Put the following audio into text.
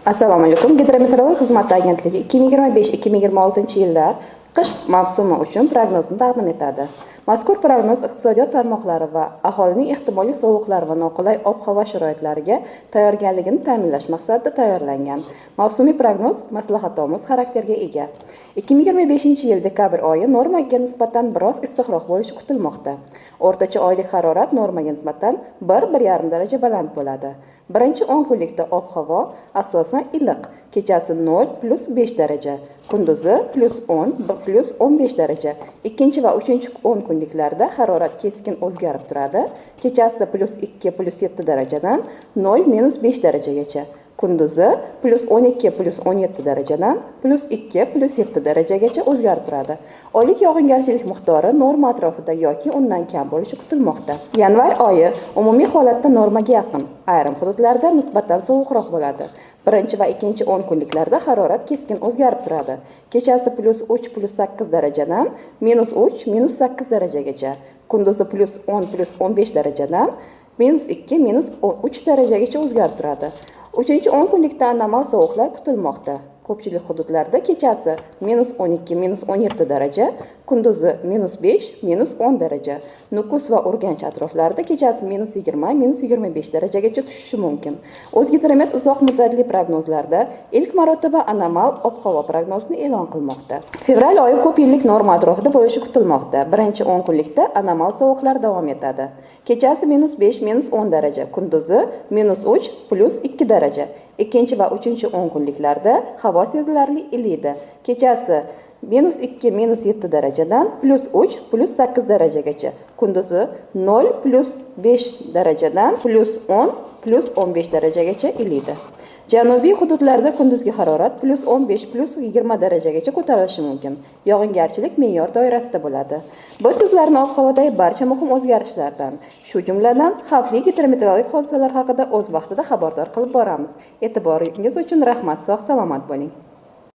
Assalomu alaykum. Gidrometeorologiya xizmati agentligi 2025-2026 yillar qish mavsumi uchun prognozni taqdim etadi. Mazkur prognoz iqtisodiyot tarmoqlari va aholining ehtimoliy sovuqlar va noqulay ob-havo sharoitlariga tayyorgarligini ta'minlash maqsadida tayyorlangan. Mavsumiy prognoz maslahatomuz xarakterga ega. 2025-yil dekabr oyi normaga nisbatan biroz issiqroq bo'lishi kutilmoqda. O'rtacha oylik harorat normaga nisbatan 1-1,5 daraja baland bo'ladi. Birinchi 10 kunlikda ob-havo asosan iliq, kechasi 0+5 daraja, kunduzi +10 +15 daraja. Ikkinchi va uchinchi 10 kunliklarda harorat keskin o'zgarib turadi. Kechasi +2 +7 darajadan 0-5 darajagacha. Kunduzi +12 +17 darajadan +2 +7 darajagacha o'zgarib turadi. Oylik yog'ingarchilik miqdori norma atrofida yoki undan kam bo'lishi kutilmoqda. Yanvar oyi umumiy holatda normaga yaqin, ayrim hududlarda nisbatan sovuqroq bo'ladi. Birinchi va ikkinchi 10 kunliklarda harorat keskin o'zgarib turadi. Kechasi +3 +8 darajadan -3 -8 darajagacha. Kunduzi +10 +15 darajadan -2 -3 darajagacha o'zgarib turadi. 3-10 kunlikda anomal sovuqlar kutilmoqda. Ko'pchilik hududlarda kechasi -12 -17 daraja, kunduzi -5 -10 daraja. Nukus va Urganch atroflarida kechasi -20 -25 darajagacha tushishi mumkin. O'zgidromet uzoq muddatli prognozlarda ilk marotaba anomal ob-havo prognozini e'lon qilmoqda. Fevral oyi ko'p yillik norma atrofida bo'lishi kutilmoqda. Birinchi 10 kunlikda anomal sovuqlar davom etadi. Kechasi -5 -10 daraja, kunduzi -3 +2 daraja. Ikkinchi va uchinchi 10 kunliklarda havo sezilarli iliydi. Kechasi -2 -7 darajadan +3 +8 darajagacha. Kunduzi 0+5 darajadan +10 +15 darajagacha iliydi. Janubiy hududlarda kunduzgi harorat +15 +20 darajagacha ko'tarilishi mumkin. Yog'ingarchilik me'yor doirasida bo'ladi. Biz sizlarni ob-havodagi barcha muhim o'zgarishlardan, shu jumladan xavfli gidrometeorologik hodisalar haqida o'z vaqtida xabardor qilib boramiz. E'tiboringiz uchun rahmat, sog' salomat bo'ling.